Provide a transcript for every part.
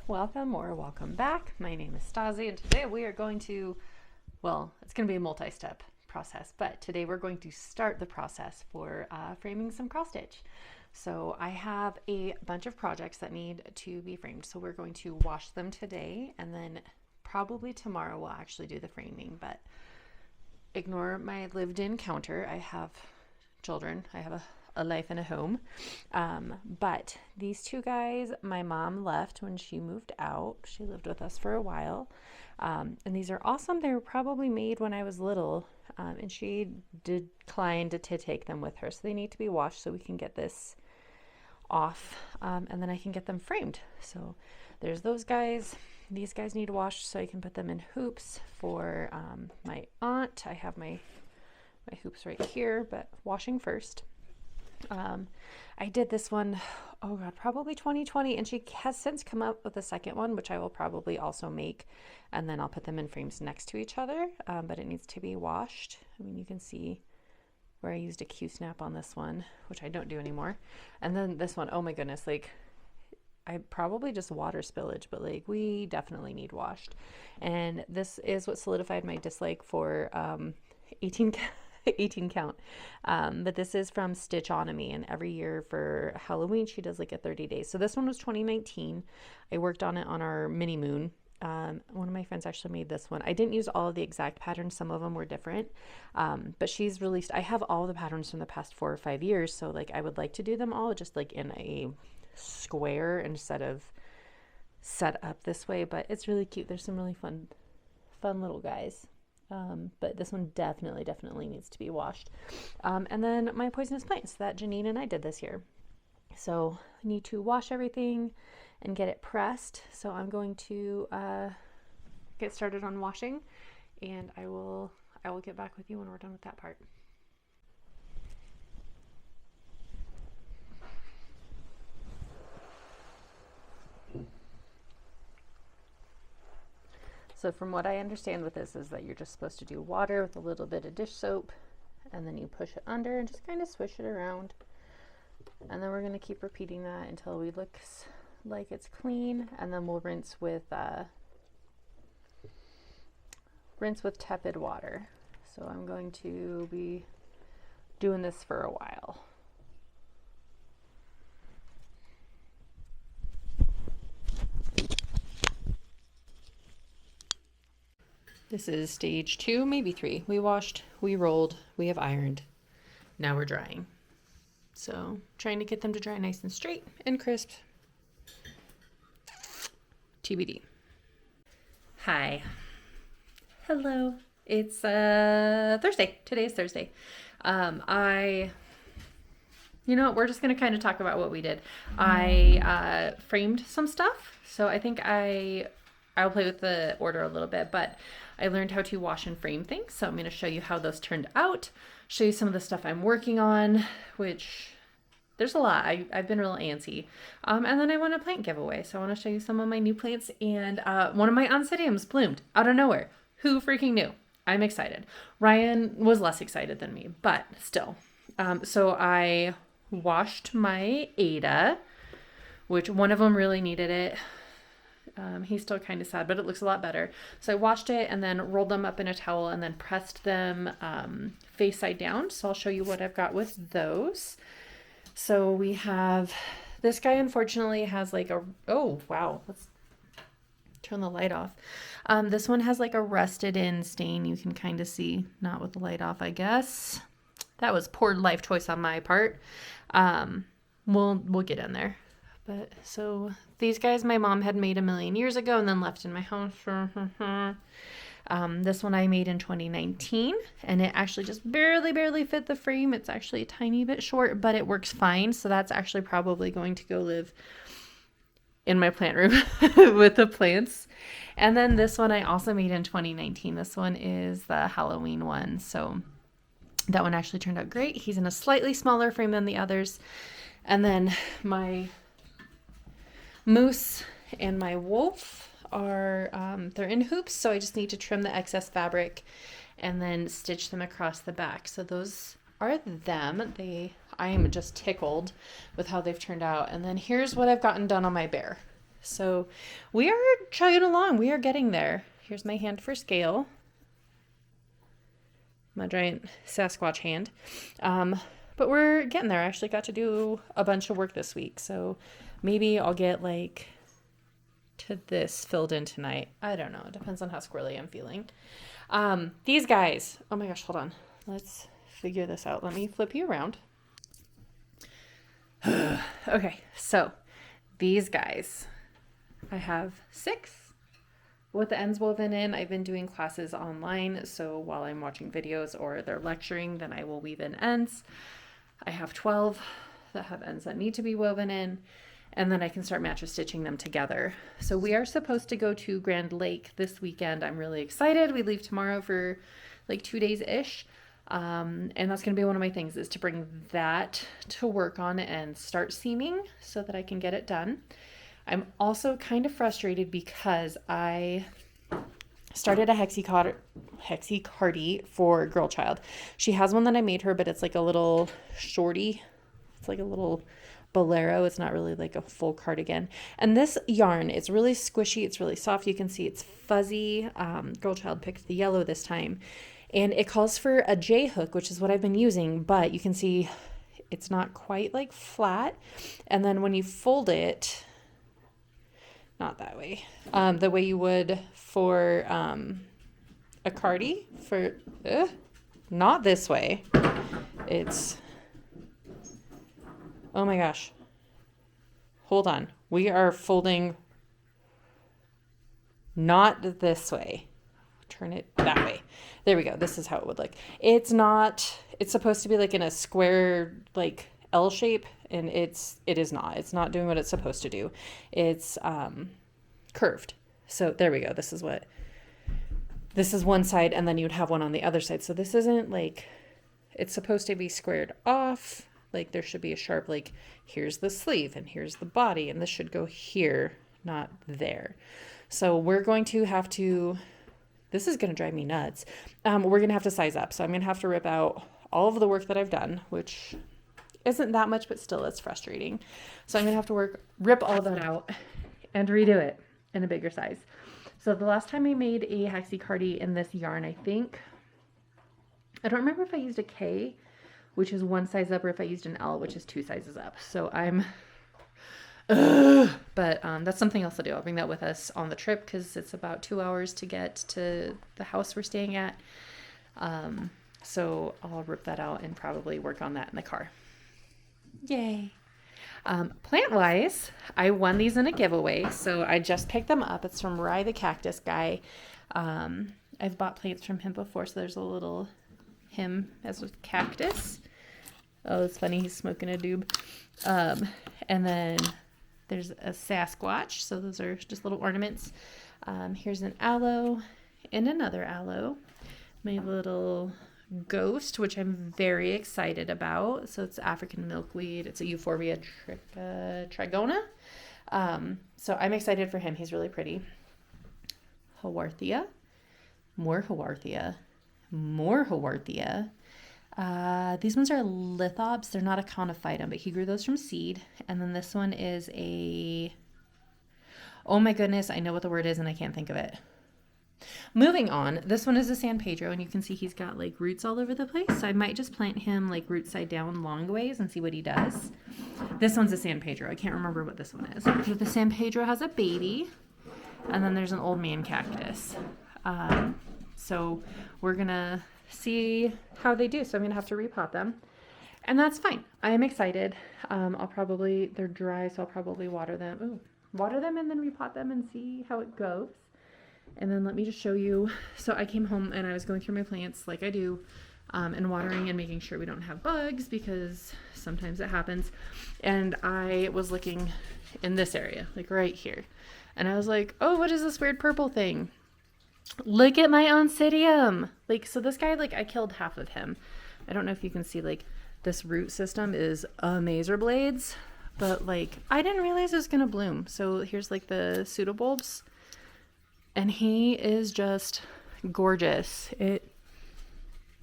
welcome or welcome back. My name is Stasi, and today we are going to, it's going to be a multi-step process, but today we're going to start the process for framing some cross stitch. So I have a bunch of projects that need to be framed. So we're going to wash them today, and then probably tomorrow we'll actually do the framing, but ignore my lived-in counter. I have children. I have a life and a home. But these two guys, my mom left when she moved out. She lived with us for a while. And these are awesome. They were probably made when I was little, and she declined to take them with her. So they need to be washed so we can get this off, and then I can get them framed. So there's those guys. These guys need washed so I can put them in hoops for my aunt. I have my hoops right here, but washing first. I did this one, oh God, probably 2020, and she has since come up with a second one, which I will probably also make, and then I'll put them in frames next to each other, but it needs to be washed. I mean, you can see where I used a Q-snap on this one, which I don't do anymore. And then this one, oh my goodness, like I probably just water spillage, but like we definitely need washed. And this is what solidified my dislike for 18 count. But this is from Stitchonomy, and every year for Halloween she does like a 30 days. So this one was 2019. I worked on it on our mini moon. One of my friends actually made this one. I didn't use all of the exact patterns. Some of them were different. But she's released, I have all the patterns from the past 4 or 5 years. So like I would like to do them all just like in a square instead of set up this way, but it's really cute. There's some really fun little guys. But this one definitely needs to be washed. And then my poisonous plants that Janine and I did this year. So I need to wash everything and get it pressed. So I'm going to get started on washing, and I will get back with you when we're done with that part. So from what I understand with this is that you're just supposed to do water with a little bit of dish soap, and then you push it under and just kind of swish it around. And then we're going to keep repeating that until we look like it's clean, and then we'll rinse with tepid water. So I'm going to be doing this for a while. This is stage 2, maybe 3. We washed, we rolled, we have ironed. Now we're drying. So trying to get them to dry nice and straight and crisp. TBD. Hi. Hello. It's Thursday. Today is Thursday. We're just going to kind of talk about what we did. I framed some stuff. So I think I'll play with the order a little bit, but I learned how to wash and frame things. So I'm going to show you how those turned out, show you some of the stuff I'm working on, which there's a lot. I've been real antsy. And then I won a plant giveaway. So I want to show you some of my new plants. And one of my Oncidiums bloomed out of nowhere. Who freaking knew? I'm excited. Ryan was less excited than me, but still. So I washed my Ada, which one of them really needed it. He's still kind of sad, but it looks a lot better. So I washed it and then rolled them up in a towel and then pressed them face side down. So I'll show you what I've got with those. So we have, this guy unfortunately has like oh wow, let's turn the light off. This one has like a rusted in stain. You can kind of see, not with the light off, I guess. That was poor life choice on my part. We'll get in there. But so these guys my mom had made a million years ago and then left in my house. This one I made in 2019, and it actually just barely fit the frame. It's actually a tiny bit short, but it works fine. So that's actually probably going to go live in my plant room with the plants. And then this one I also made in 2019. This one is the Halloween one. So that one actually turned out great. He's in a slightly smaller frame than the others. And then my moose and my wolf are they're in hoops, so I just need to trim the excess fabric and then stitch them across the back. So those are them. I am just tickled with how they've turned out. And then here's what I've gotten done on my bear. So we are chugging along. We are getting there. Here's my hand for scale. My giant Sasquatch hand. But we're getting there. I actually got to do a bunch of work this week. So maybe I'll get like to this filled in tonight. I don't know. It depends on how squirrely I'm feeling. These guys. Oh my gosh, hold on. Let's figure this out. Let me flip you around. Okay, so these guys. I have 6 with the ends woven in. I've been doing classes online, so while I'm watching videos or they're lecturing, then I will weave in ends. I have 12 that have ends that need to be woven in, and then I can start mattress stitching them together. So we are supposed to go to Grand Lake this weekend. I'm really excited. We leave tomorrow for like 2 days-ish. And that's going to be one of my things, is to bring that to work on and start seaming so that I can get it done. I'm also kind of frustrated because I started a Hexi-Cardi for Girl Child. She has one that I made her, but it's like a little shorty. It's like a little bolero. It's not really like a full cardigan. And this yarn, it's really squishy. It's really soft. You can see it's fuzzy. Girl Child picked the yellow this time. And it calls for a J hook, which is what I've been using, but you can see it's not quite like flat. And then when you fold it, not that way, the way you would for a cardi, for not this way. It's, oh my gosh, hold on, we are folding not this way. Turn it that way. There we go. This is how it would look. It's not, it's supposed to be like in a square like L shape, and it is not. It's not doing what it's supposed to do. It's curved. So there we go. This is one side, and then you'd have one on the other side. So this isn't like, it's supposed to be squared off. Like there should be a sharp, like here's the sleeve and here's the body, and this should go here, not there. So we're going to have to, this is going to drive me nuts. We're going to have to size up. So I'm going to have to rip out all of the work that I've done, which isn't that much, but still it's frustrating. So I'm going to have to rip all of that out and redo it in a bigger size. So the last time I made a Hexi-Cardi in this yarn, I don't remember if I used a K, which is 1 size up, or if I used an L, which is 2 sizes up. So but that's something else to do. I'll bring that with us on the trip because it's about 2 hours to get to the house we're staying at. So I'll rip that out and probably work on that in the car. Yay. Plant-wise, I won these in a giveaway, so I just picked them up. It's from Rye the Cactus Guy. I've bought plants from him before, so there's a little him as a cactus. Oh, it's funny, he's smoking a doob. And then there's a Sasquatch, so those are just little ornaments. Here's an aloe and another aloe. My little ghost, which I'm very excited about. So it's African milkweed. It's a Euphorbia trigona. So I'm excited for him. He's really pretty. Haworthia. More Haworthia. More Haworthia. These ones are lithobs. They're not a conophytum, but he grew those from seed. And then this one is oh my goodness, I know what the word is and I can't think of it. Moving on, this one is a San Pedro, and you can see he's got like roots all over the place. So I might just plant him like root side down long ways and see what he does. This one's a San Pedro. I can't remember what this one is. So the San Pedro has a baby, and then there's an old man cactus. So we're gonna see how they do. So I'm gonna have to repot them, and that's fine. I am excited. They're dry, so I'll probably water them. And then repot them and see how it goes. And then let me just show you. So I came home and I was going through my plants like I do, and watering and making sure we don't have bugs because sometimes it happens. And I was looking in this area, like right here. And I was like, oh, what is this weird purple thing? Look at my Oncidium. Like, so this guy, like I killed half of him. I don't know if you can see, like this root system is Mazer Blades, but like I didn't realize it was going to bloom. So here's like the pseudobulbs. And he is just gorgeous. It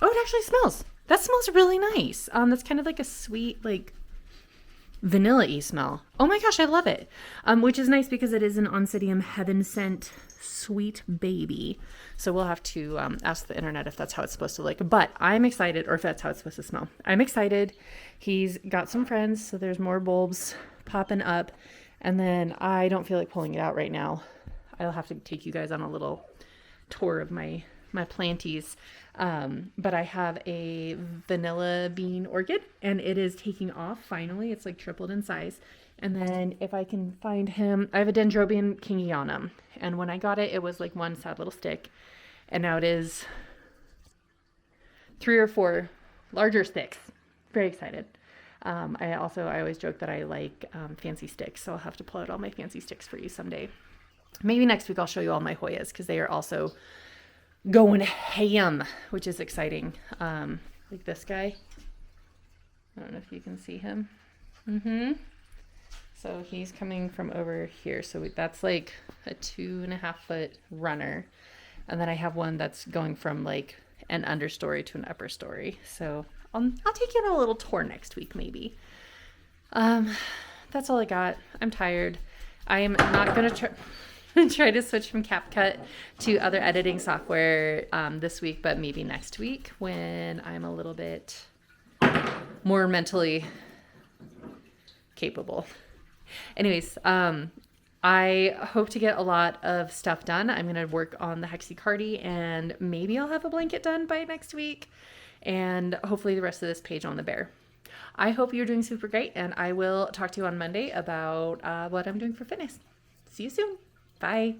actually smells. That smells really nice. That's kind of like a sweet, like vanilla-y smell. Oh my gosh, I love it. Which is nice because it is an Oncidium Heaven Scent Sweet Baby. So we'll have to ask the internet if that's how it's supposed to look. But I'm excited, or if that's how it's supposed to smell. I'm excited. He's got some friends, so there's more bulbs popping up. And then I don't feel like pulling it out right now. I'll have to take you guys on a little tour of my planties. But I have a vanilla bean orchid, and it is taking off finally. It's like tripled in size. And then if I can find him, I have a Dendrobium kingianum, and when I got it, it was like one sad little stick, and now it is 3 or 4 larger sticks. Very excited. I always joke that I like fancy sticks, so I'll have to pull out all my fancy sticks for you someday. Maybe next week I'll show you all my Hoyas, because they are also going ham, which is exciting. Like this guy. I don't know if you can see him. So he's coming from over here. So that's like a 2.5 foot runner. And then I have one that's going from like an understory to an upper story. So I'll take you on a little tour next week, maybe. That's all I got. I'm tired. I am not going to try to switch from CapCut to other editing software this week, but maybe next week when I'm a little bit more mentally capable. Anyways, I hope to get a lot of stuff done. I'm going to work on the Hexicardi, and maybe I'll have a blanket done by next week, and hopefully the rest of this page on the bear. I hope you're doing super great, and I will talk to you on Monday about what I'm doing for fitness. See you soon. Bye.